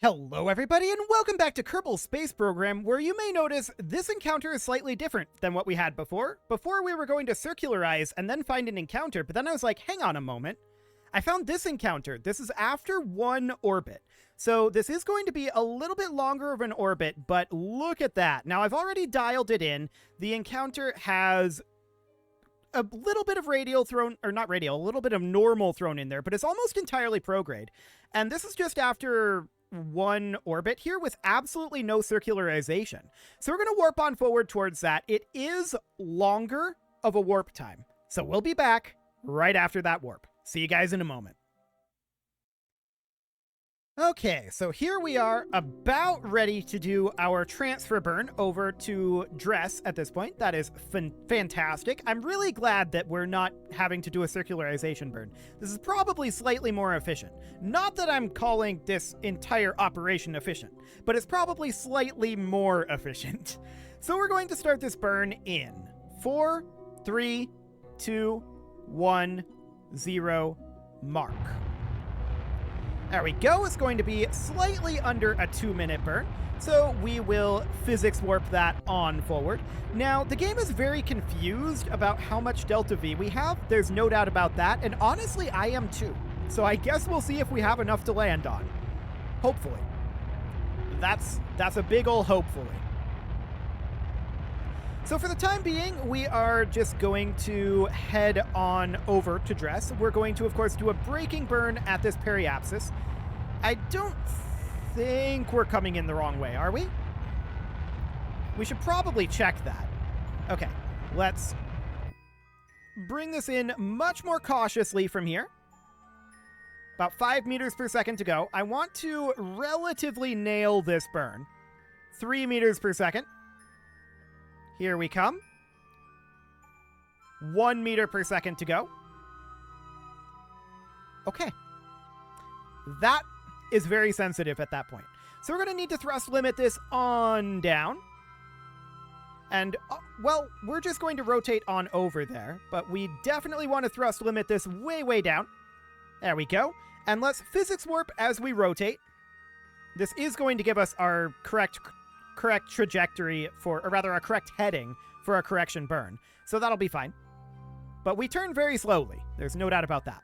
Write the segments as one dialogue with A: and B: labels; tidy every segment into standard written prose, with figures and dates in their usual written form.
A: Hello everybody and welcome back to Kerbal Space Program, where you may notice this encounter is slightly different than what we had before. Before we were going to circularize and then find an encounter, but then I was like, hang on a moment. I found this encounter. This is after one orbit. So this is going to be a little bit longer of an orbit, but look at that. Now I've already dialed it in. The encounter has a little bit of radial thrown, or not radial, a little bit of normal thrown in there, but it's almost entirely prograde. And this is just after one orbit here with absolutely no circularization. So we're going to warp on forward towards that. It is longer of a warp time. So we'll be back right after that warp. See you guys in a moment. Okay, so here we are about ready to do our transfer burn over to Dres at this point. That is fantastic. I'm really glad that we're not having to do a circularization burn. This is probably slightly more efficient. Not that I'm calling this entire operation efficient, but it's probably slightly more efficient. So we're going to start this burn in 4, 3, 2, 1, 0, mark. There we go. It's going to be slightly under a 2-minute burn, so we will physics warp that on forward. Now, the game is very confused about how much Delta V we have. There's no doubt about that, and honestly, I am too. So I guess we'll see if we have enough to land on. Hopefully. That's a big ol' hopefully. So for the time being, we are just going to head on over to Dres. We're going to, of course, do a braking burn at this periapsis. I don't think we're coming in the wrong way, are we? We should probably check that. Okay, let's bring this in much more cautiously from here. About 5 meters per second to go. I want to relatively nail this burn. 3 meters per second. Here we come. 1 meter per second to go. Okay. That is very sensitive at that point. So we're going to need to thrust limit this on down. And, well, we're just going to rotate on over there. But we definitely want to thrust limit this way, way down. There we go. And let's physics warp as we rotate. This is going to give us our correct trajectory for, or rather, our correct heading for a correction burn. So that'll be fine. But we turn very slowly. There's no doubt about that.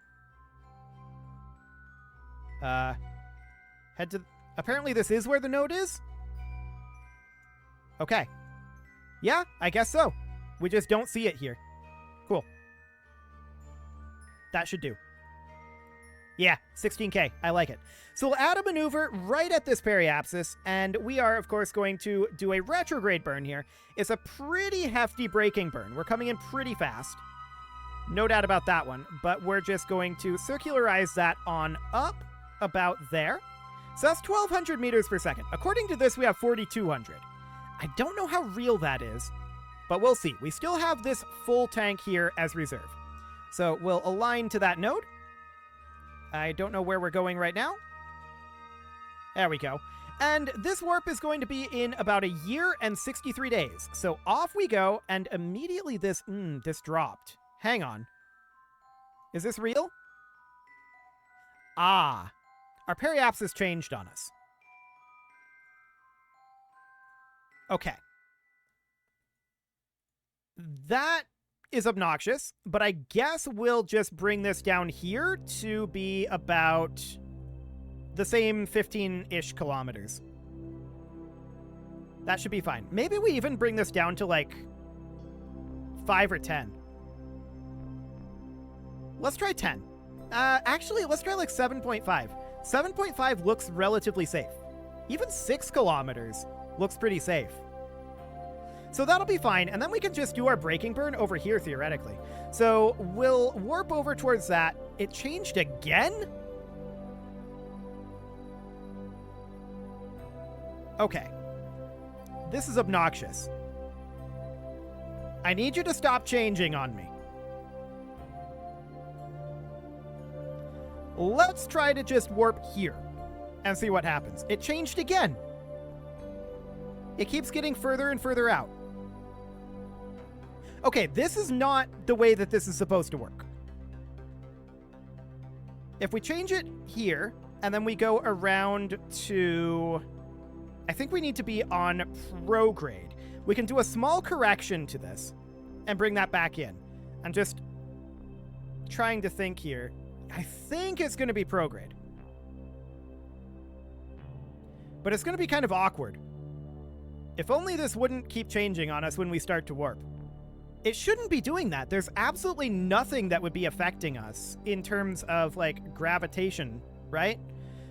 A: Head to... Apparently this is where the node is? Okay. Yeah, I guess so. We just don't see it here. Cool. That should do. Yeah, 16K. I like it. So we'll add a maneuver right at this periapsis, and we are, of course, going to do a retrograde burn here. It's a pretty hefty braking burn. We're coming in pretty fast. No doubt about that one, but we're just going to circularize that on up about there. So that's 1,200 meters per second. According to this, we have 4,200. I don't know how real that is, but we'll see. We still have this full tank here as reserve. So we'll align to that node. I don't know where we're going right now. There we go. And this warp is going to be in about 1 year and 63 days. So off we go, and immediately this dropped. Hang on. Is this real? Ah. Our periapsis changed on us. Okay. That is obnoxious, but I guess we'll just bring this down here to be about the same 15-ish kilometers. That should be fine. Maybe we even bring this down to like 5 or 10. Let's try 10. Actually, let's try like 7.5. 7.5 looks relatively safe. Even 6 kilometers looks pretty safe. So that'll be fine, and then we can just do our braking burn over here, theoretically. So we'll warp over towards that. It changed again? Okay. This is obnoxious. I need you to stop changing on me. Let's try to just warp here and see what happens. It changed again. It keeps getting further and further out. Okay, this is not the way that this is supposed to work. If we change it here, And then we go around to... I think we need to be on prograde. We can do a small correction to this and bring that back in. I'm just trying to think here. I think it's going to be prograde. But it's going to be kind of awkward. If only this wouldn't keep changing on us when we start to warp. It shouldn't be doing that. There's absolutely nothing that would be affecting us in terms of, like, gravitation, right?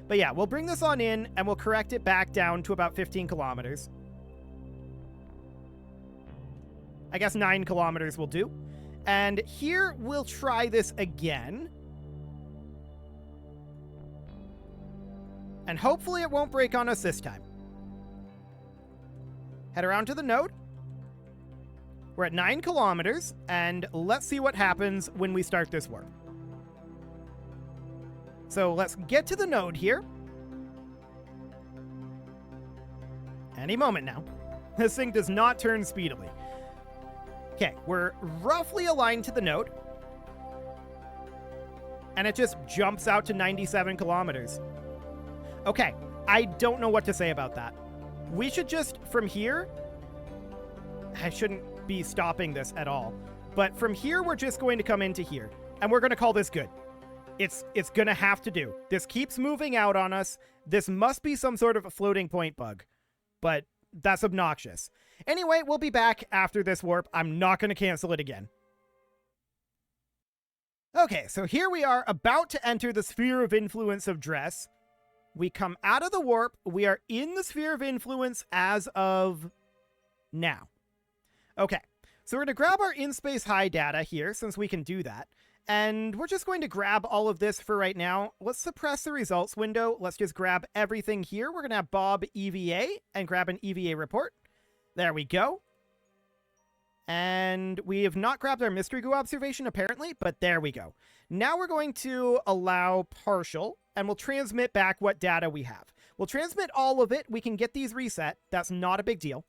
A: But yeah, we'll bring this on in and we'll correct it back down to about 15 kilometers. I guess 9 kilometers will do. And here we'll try this again. And hopefully it won't break on us this time. Head around to the node. We're at 9 kilometers, and let's see what happens when we start this warp. So let's get to the node here. Any moment now. This thing does not turn speedily. Okay, we're roughly aligned to the node. And it just jumps out to 97 kilometers. Okay, I don't know what to say about that. We should just, from here... I shouldn't be stopping this at all. But from here, we're just going to come into here. And we're going to call this good. It's going to have to do. This keeps moving out on us. This must be some sort of a floating point bug. But that's obnoxious. Anyway, we'll be back after this warp. I'm not going to cancel it again. Okay, so here we are about to enter the sphere of influence of Dres. We come out of the warp. We are in the sphere of influence as of now. Okay, so we're going to grab our in-space high data here, since we can do that. And we're just going to grab all of this for right now. Let's suppress the results window. Let's just grab everything here. We're going to have Bob EVA and grab an EVA report. There we go. And we have not grabbed our mystery goo observation, apparently, but there we go. Now we're going to allow partial, and we'll transmit back what data we have. We'll transmit all of it. We can get these reset. That's not a big deal.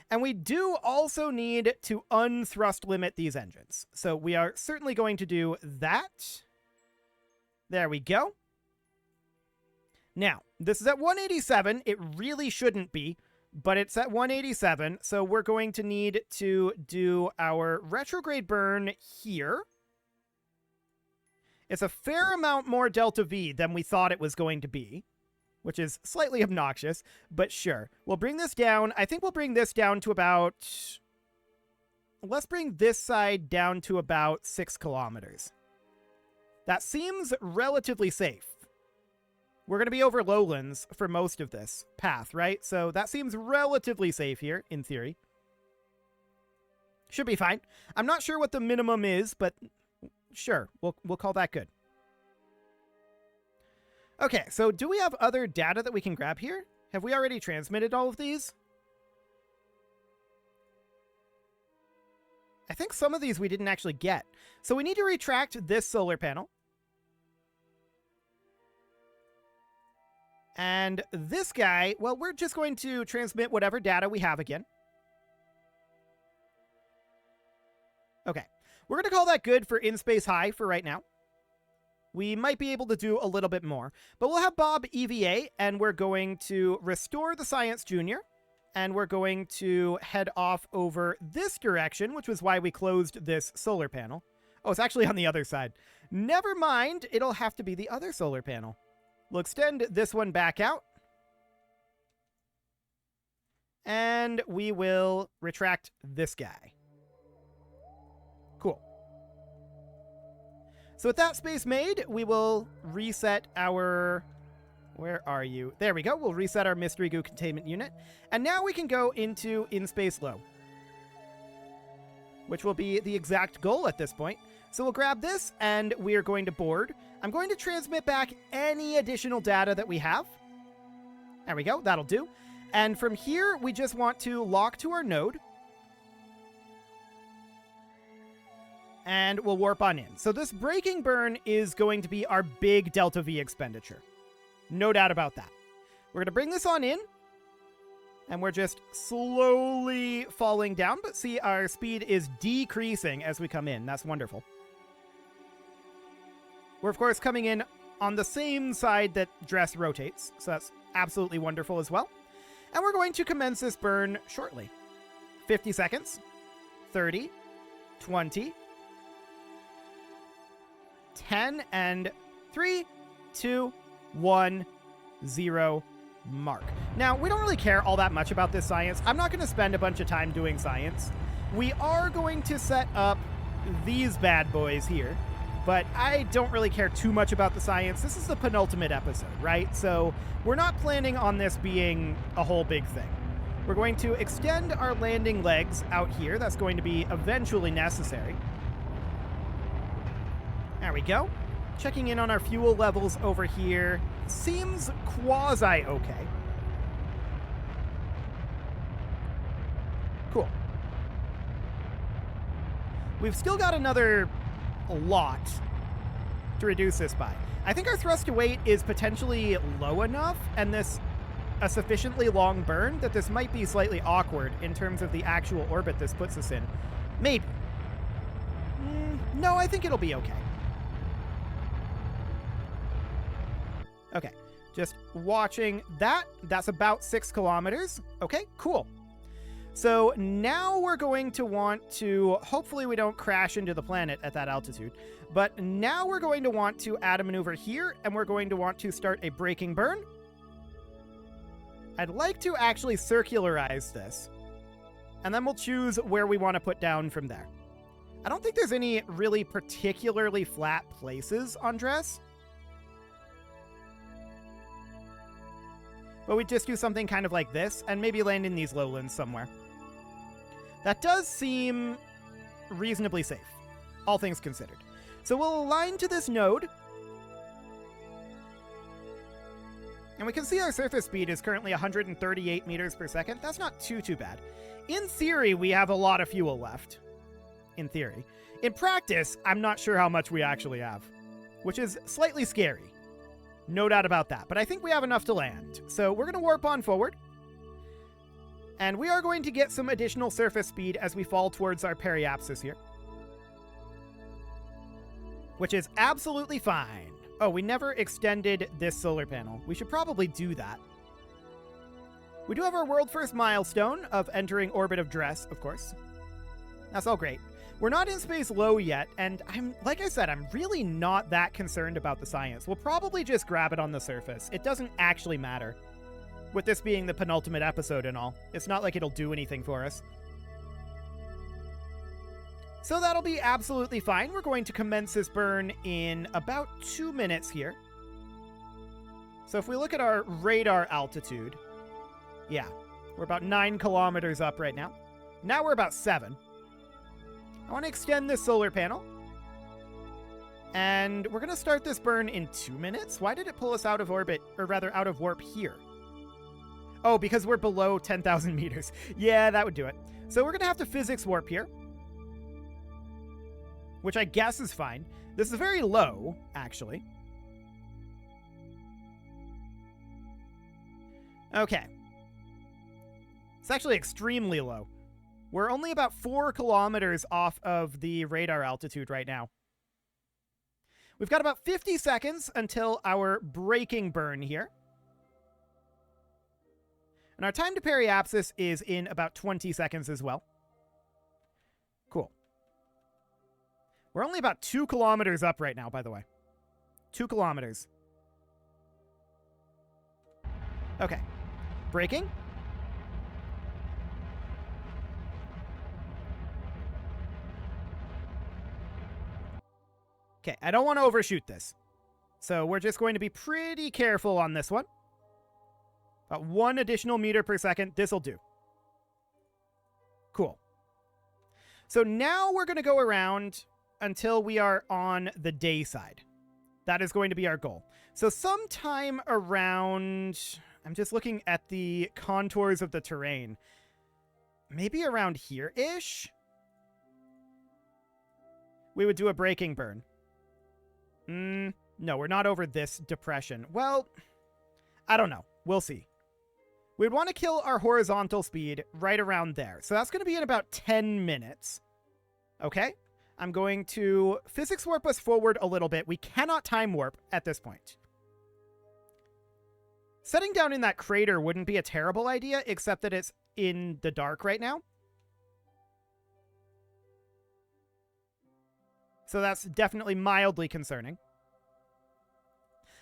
A: And we do also need to unthrust limit these engines. So we are certainly going to do that. There we go. Now, this is at 187. It really shouldn't be, but it's at 187. So we're going to need to do our retrograde burn here. It's a fair amount more delta V than we thought it was going to be, which is slightly obnoxious, but sure. We'll bring this down. I think we'll bring this down to about... Let's bring this side down to about 6 kilometers. That seems relatively safe. We're going to be over lowlands for most of this path, right? So that seems relatively safe here, in theory. Should be fine. I'm not sure what the minimum is, but sure, we'll call that good. Okay, so do we have other data that we can grab here? Have we already transmitted all of these? I think some of these we didn't actually get. So we need to retract this solar panel. And this guy, well, we're just going to transmit whatever data we have again. Okay, we're going to call that good for in-space high for right now. We might be able to do a little bit more, but we'll have Bob EVA, and we're going to restore the Science Junior, and we're going to head off over this direction, which was why we closed this solar panel. Oh, it's actually on the other side. Never mind, it'll have to be the other solar panel. We'll extend this one back out, and we will retract this guy. Cool. So with that space made, we will reset our... Where are you? There we go. We'll reset our mystery goo containment unit. And now we can go into in-space low, which will be the exact goal at this point. So we'll grab this, and we are going to board. I'm going to transmit back any additional data that we have. There we go. That'll do. And from here, we just want to lock to our node. And we'll warp on in. So this braking burn is going to be our big delta V expenditure. No doubt about that. We're going to bring this on in. And we're just slowly falling down. But see, our speed is decreasing as we come in. That's wonderful. We're, of course, coming in on the same side that Dres rotates, so that's absolutely wonderful as well. And we're going to commence this burn shortly. 50 seconds, 30, 20, 10, and 3, 2, 1, 0, mark. Now, we don't really care all that much about this science. I'm not going to spend a bunch of time doing science. We are going to set up these bad boys here, but I don't really care too much about the science. This is the penultimate episode, right? So we're not planning on this being a whole big thing. We're going to extend our landing legs out here. That's going to be eventually necessary. There we go. Checking in on our fuel levels over here. Seems quasi-okay. Cool. We've still got another lot to reduce this by. I think our thrust to weight is potentially low enough, and this a sufficiently long burn that this might be slightly awkward in terms of the actual orbit this puts us in. Maybe. No, I think it'll be okay. Okay, just watching that. That's about 6 kilometers. Okay, cool. So now we're going to want to, hopefully we don't crash into the planet at that altitude, but now we're going to want to add a maneuver here, and we're going to want to start a braking burn. I'd like to actually circularize this, and then we'll choose where we want to put down from there. I don't think there's any really particularly flat places on Dres, but we just do something kind of like this, and maybe land in these lowlands somewhere. That does seem reasonably safe, all things considered. So we'll align to this node, and we can see our surface speed is currently 138 meters per second. That's not too bad. In theory, we have a lot of fuel left. In theory. In practice, I'm not sure how much we actually have, which is slightly scary. No doubt about that, but I think we have enough to land. So we're going to warp on forward, and we are going to get some additional surface speed as we fall towards our periapsis here, which is absolutely fine. Oh, we never extended this solar panel. We should probably do that. We do have our world first milestone of entering orbit of Dres, of course. That's all great. We're not in space low yet, and like I said, I'm really not that concerned about the science. We'll probably just grab it on the surface. It doesn't actually matter. With this being the penultimate episode and all, it's not like it'll do anything for us. So that'll be absolutely fine. We're going to commence this burn in about 2 minutes here. So if we look at our radar altitude, yeah, we're about 9 kilometers up right now. Now we're about 7. I want to extend this solar panel. And we're going to start this burn in 2 minutes. Why did it pull us out of orbit, or rather out of warp here? Oh, because we're below 10,000 meters. Yeah, that would do it. So we're going to have to physics warp here, which I guess is fine. This is very low, actually. Okay. It's actually extremely low. We're only about 4 kilometers off of the radar altitude right now. We've got about 50 seconds until our braking burn here. And our time to periapsis is in about 20 seconds as well. Cool. We're only about 2 kilometers up right now, by the way. 2 kilometers. Okay. Braking. Okay, I don't want to overshoot this. So we're just going to be pretty careful on this one. About 1 additional meter per second. This'll do. Cool. So now we're going to go around until we are on the day side. That is going to be our goal. So sometime around, I'm just looking at the contours of the terrain. Maybe around here-ish? We would do a braking burn. No, we're not over this depression. Well, I don't know. We'll see. We'd want to kill our horizontal speed right around there. So that's going to be in about 10 minutes. Okay? I'm going to physics warp us forward a little bit. We cannot time warp at this point. Setting down in that crater wouldn't be a terrible idea, except that it's in the dark right now. So that's definitely mildly concerning.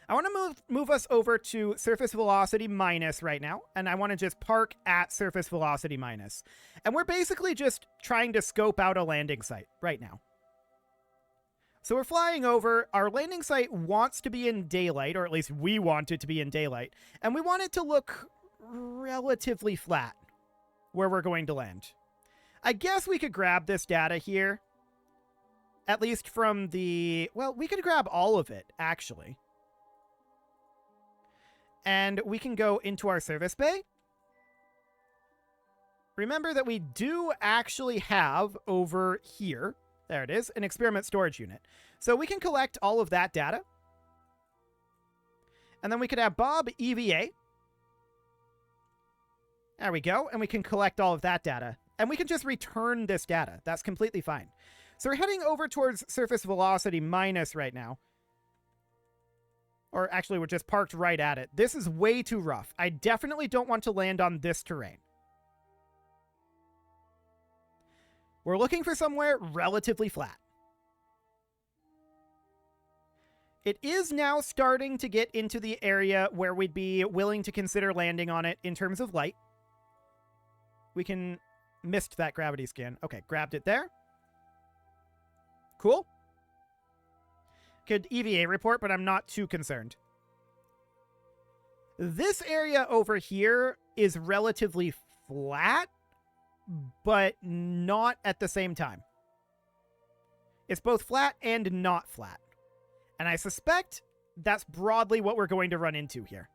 A: I want to move us over to surface velocity minus right now, and I want to just park at surface velocity minus. And we're basically just trying to scope out a landing site right now. So we're flying over. Our landing site wants to be in daylight, or at least we want it to be in daylight, and we want it to look relatively flat where we're going to land. I guess we could grab this data here, at least from the... Well, we could grab all of it, actually. And we can go into our service bay. Remember that we do actually have over here, there it is, an experiment storage unit. So we can collect all of that data. And then we could have Bob EVA. There we go. And we can collect all of that data. And we can just return this data. That's completely fine. So we're heading over towards surface velocity minus right now. Or actually, we're just parked right at it. This is way too rough. I definitely don't want to land on this terrain. We're looking for somewhere relatively flat. It is now starting to get into the area where we'd be willing to consider landing on it in terms of light. We can... Missed that gravity scan. Okay, grabbed it there. Cool. Could EVA report, but I'm not too concerned. This area over here is relatively flat, but not at the same time. It's both flat and not flat. And I suspect that's broadly what we're going to run into here.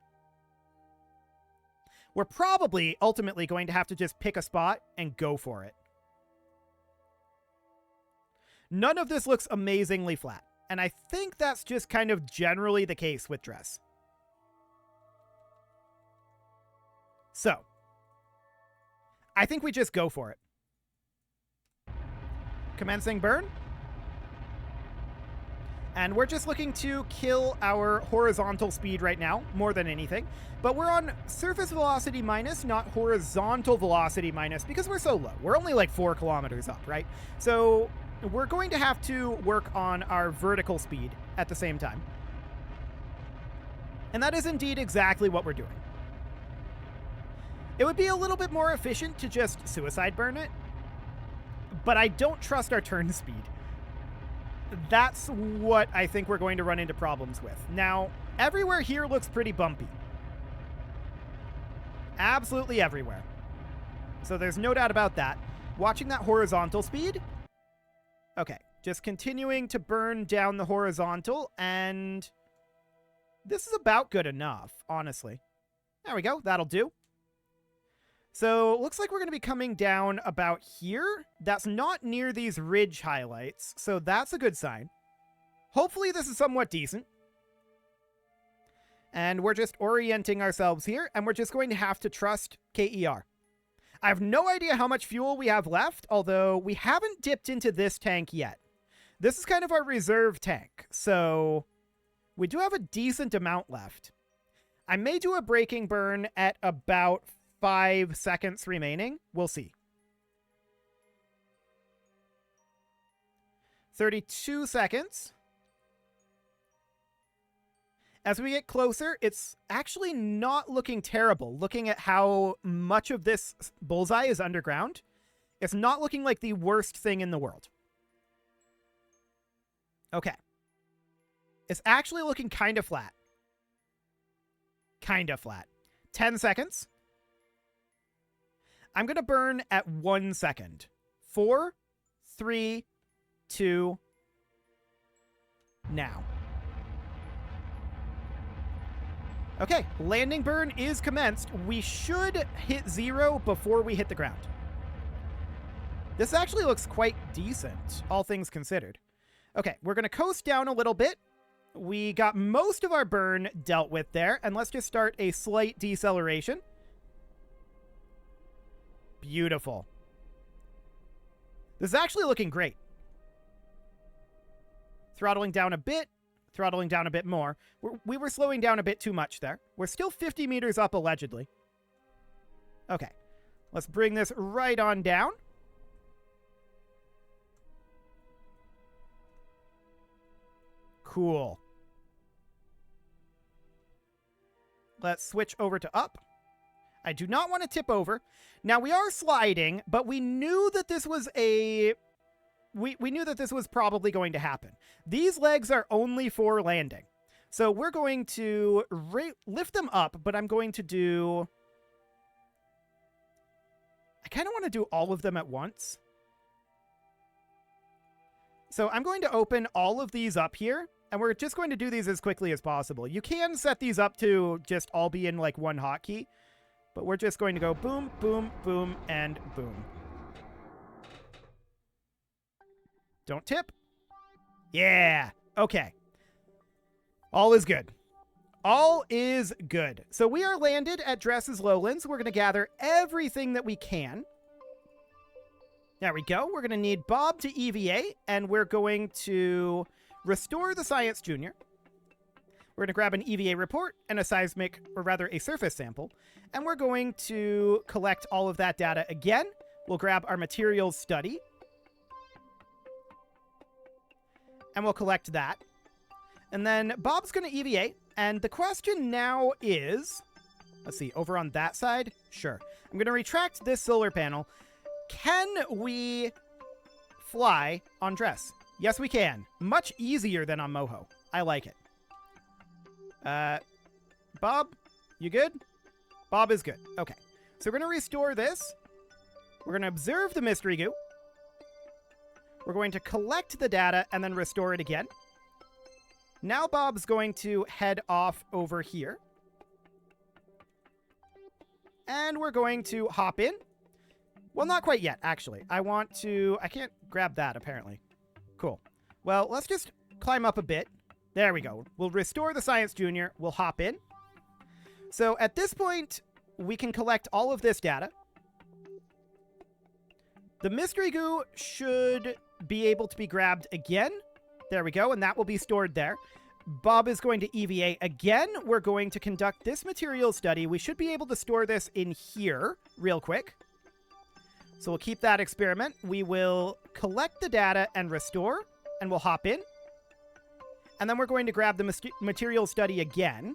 A: We're probably ultimately going to have to just pick a spot and go for it. None of this looks amazingly flat. And I think that's just kind of generally the case with Dres. So, I think we just go for it. Commencing burn. And we're just looking to kill our horizontal speed right now, more than anything. But we're on surface velocity minus, not horizontal velocity minus, because we're so low. We're only like 4 kilometers up, right? So... we're going to have to work on our vertical speed at the same time. And that is indeed exactly what we're doing. It would be a little bit more efficient to just suicide burn it, but I don't trust our turn speed. That's what I think we're going to run into problems with. Now, everywhere here looks pretty bumpy. Absolutely everywhere. So there's no doubt about that. Watching that horizontal speed... Okay, just continuing to burn down the horizontal, and this is about good enough, honestly. There we go, that'll do. So, looks like we're going to be coming down about here. That's not near these ridge highlights, so that's a good sign. Hopefully this is somewhat decent. And we're just orienting ourselves here, and we're just going to have to trust KER. I have no idea how much fuel we have left, although we haven't dipped into this tank yet. This is kind of our reserve tank, so we do have a decent amount left. I may do a braking burn at about 5 seconds remaining. We'll see. 32 seconds. As we get closer, it's actually not looking terrible. Looking at how much of this bullseye is underground, it's not looking like the worst thing in the world. Okay. It's actually looking kind of flat. Kind of flat. 10 seconds. I'm going to burn at 1 second. 4, 3, 2, now. Okay, landing burn is commenced. We should hit 0 before we hit the ground. This actually looks quite decent, all things considered. Okay, we're going to coast down a little bit. We got most of our burn dealt with there, and let's just start a slight deceleration. Beautiful. This is actually looking great. Throttling down a bit. Throttling down a bit more. We were slowing down a bit too much there. We're still 50 meters up, allegedly. Okay. Let's bring this right on down. Cool. Let's switch over to up. I do not want to tip over. Now, we are sliding, but we knew that this was a... We knew that this was probably going to happen. These legs are only for landing. So we're going to lift them up, but I'm going to do... I kind of want to do all of them at once. So I'm going to open all of these up here, and we're just going to do these as quickly as possible. You can set these up to just all be in like one hotkey, but we're just going to go boom, boom, boom, and boom. Don't tip. Yeah. Okay. All is good. All is good. So we are landed at Dres's Lowlands. We're going to gather everything that we can. There we go. We're going to need Bob to EVA, and we're going to restore the Science Junior. We're going to grab an EVA report and a seismic, or rather a surface sample, and we're going to collect all of that data again. We'll grab our materials study, and we'll collect that. And then Bob's going to EVA, and the question now is... Let's see, over on that side? Sure. I'm going to retract this solar panel. Can we fly on Dres? Yes, we can. Much easier than on Moho. I like it. Bob, you good? Bob is good. Okay. So we're going to restore this. We're going to observe the mystery goo. We're going to collect the data and then restore it again. Now Bob's going to head off over here. And we're going to hop in. Well, not quite yet, actually. I can't grab that, apparently. Cool. Well, let's just climb up a bit. There we go. We'll restore the Science Junior. We'll hop in. So at this point, we can collect all of this data. The mystery goo should be able to be grabbed again. There we go, and that will be stored there. Bob is going to EVA again. We're going to conduct this material study. We should be able to store this in here real quick. So we'll keep that experiment. We will collect the data and restore, and we'll hop in. And then we're going to grab the material study again.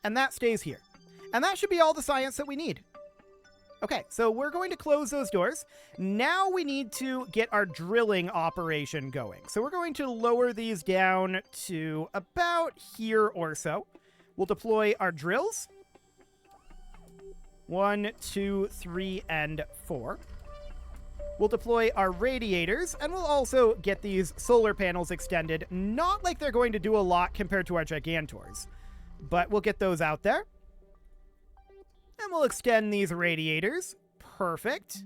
A: And that stays here. And that should be all the science that we need. Okay, so we're going to close those doors. Now we need to get our drilling operation going. So we're going to lower these down to about here or so. We'll deploy our drills. 1, 2, 3, and 4. We'll deploy our radiators, and we'll also get these solar panels extended. Not like they're going to do a lot compared to our Gigantors, but we'll get those out there. And we'll extend these radiators. Perfect.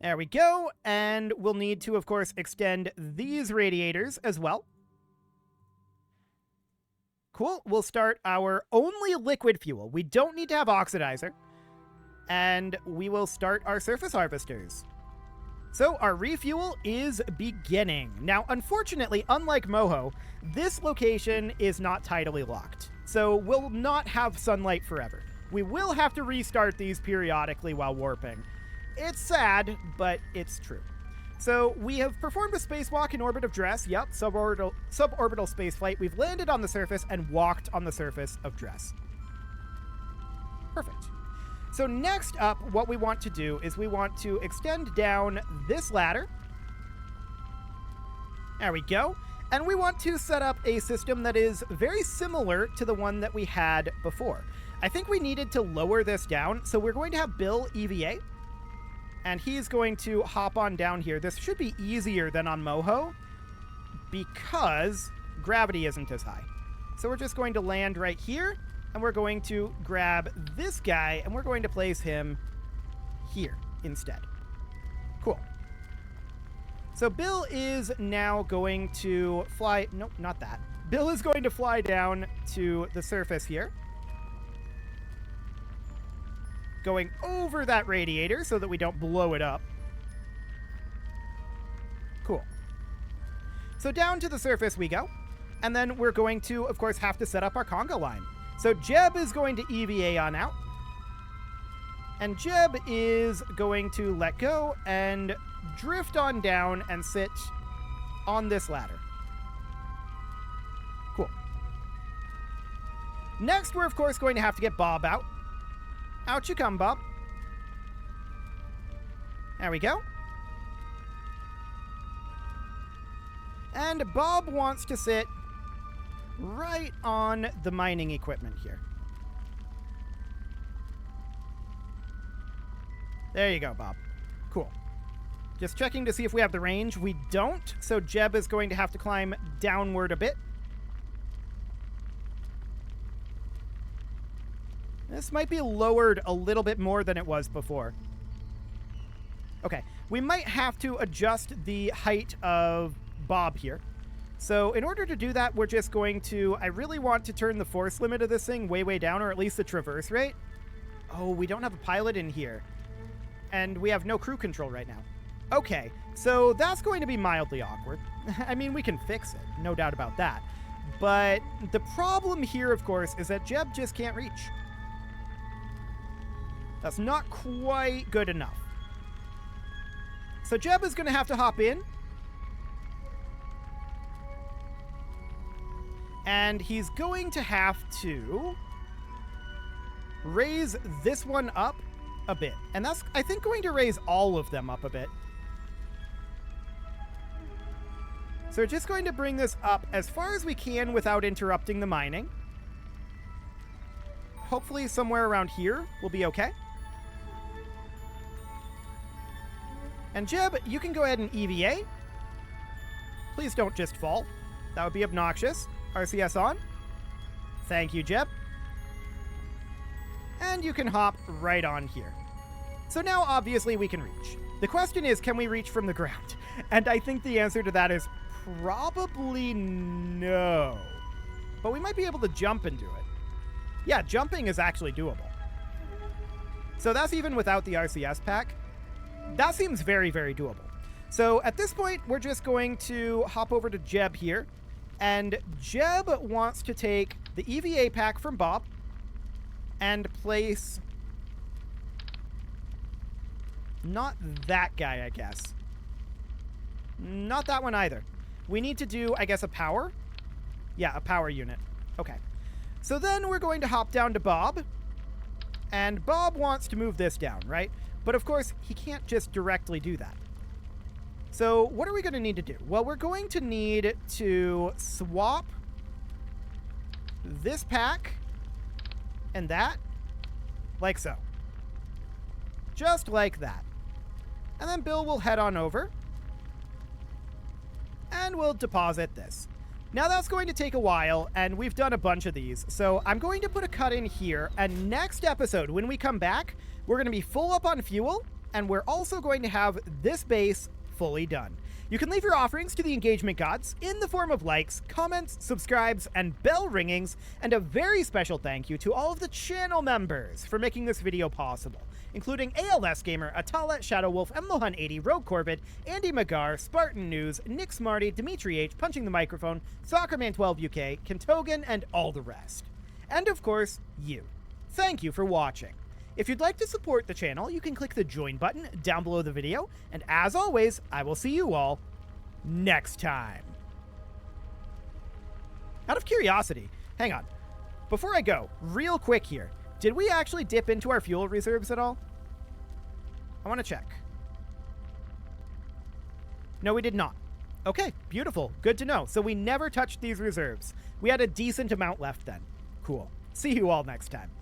A: There we go. And we'll need to, of course, extend these radiators as well. Cool. We'll start our only liquid fuel. We don't need to have oxidizer. And we will start our surface harvesters. So our refuel is beginning. Now, unfortunately, unlike Moho, this location is not tidally locked. So we'll not have sunlight forever. We will have to restart these periodically while warping. It's sad, but it's true. So we have performed a spacewalk in orbit of Dres. Yep, suborbital spaceflight. We've landed on the surface and walked on the surface of Dres. Perfect. So next up, what we want to do is we want to extend down this ladder. There we go. And we want to set up a system that is very similar to the one that we had before. I think we needed to lower this down, so we're going to have Bill EVA. And he's going to hop on down here. This should be easier than on Moho because gravity isn't as high. So we're just going to land right here, and we're going to grab this guy, and we're going to place him here instead. Cool. So Bill is now going to fly... Nope, not that. Bill is going to fly down to the surface here. going over that radiator so that we don't blow it up. Cool. So down to the surface we go. And then we're going to, of course, have to set up our conga line. So Jeb is going to EVA on out. And Jeb is going to let go and drift on down and sit on this ladder. Cool. Next, we're, of course, going to have to get Bob out. Out you come, Bob. There we go. And Bob wants to sit right on the mining equipment here. There you go, Bob. Cool. Just checking to see if we have the range. We don't, so Jeb is going to have to climb downward a bit. This might be lowered a little bit more than it was before. Okay, we might have to adjust the height of Bob here. So in order to do that, we're just going to... I really want to turn the force limit of this thing way, way down, or at least the traverse rate. Oh, we don't have a pilot in here. And we have no crew control right now. Okay, so that's going to be mildly awkward. I mean, we can fix it, no doubt about that. But the problem here, of course, is that Jeb just can't reach. That's not quite good enough. So Jeb is going to have to hop in. And he's going to have to raise this one up a bit. And that's, I think, going to raise all of them up a bit. So we're just going to bring this up as far as we can without interrupting the mining. Hopefully somewhere around here will be okay. And Jeb, you can go ahead and EVA. Please don't just fall. That would be obnoxious. RCS on. Thank you, Jeb. And you can hop right on here. So now, obviously, we can reach. The question is, can we reach from the ground? And I think the answer to that is probably no. But we might be able to jump and do it. Yeah, jumping is actually doable. So that's even without the RCS pack. That seems very, very doable. So at this point, we're just going to hop over to Jeb here. And Jeb wants to take the EVA pack from Bob and place... not that guy, I guess. Not that one either. We need to do, I guess, a power? Yeah, a power unit. Okay. So then we're going to hop down to Bob. And Bob wants to move this down, right? But of course, he can't just directly do that. So what are we going to need to do? Well, we're going to need to swap this pack and that, like so. Just like that. And then Bill will head on over. And we'll deposit this. Now that's going to take a while, and we've done a bunch of these. So I'm going to put a cut in here, and next episode, when we come back, we're going to be full up on fuel, and we're also going to have this base fully done. You can leave your offerings to the engagement gods in the form of likes, comments, subscribes, and bell ringings, and a very special thank you to all of the channel members for making this video possible, including ALS Gamer, Atala, Shadow Wolf, Mlohan80, Rogue Corbett, Andy Magar, Spartan News, Nick Smarty, Dimitri H, Punching the Microphone, Soccerman12 UK, Kentogan, and all the rest. And of course, you. Thank you for watching. If you'd like to support the channel, you can click the join button down below the video, and as always, I will see you all next time. Out of curiosity, hang on. Before I go, real quick here, did we actually dip into our fuel reserves at all? I want to check. No, we did not. Okay, beautiful. Good to know. So we never touched these reserves. We had a decent amount left then. Cool. See you all next time.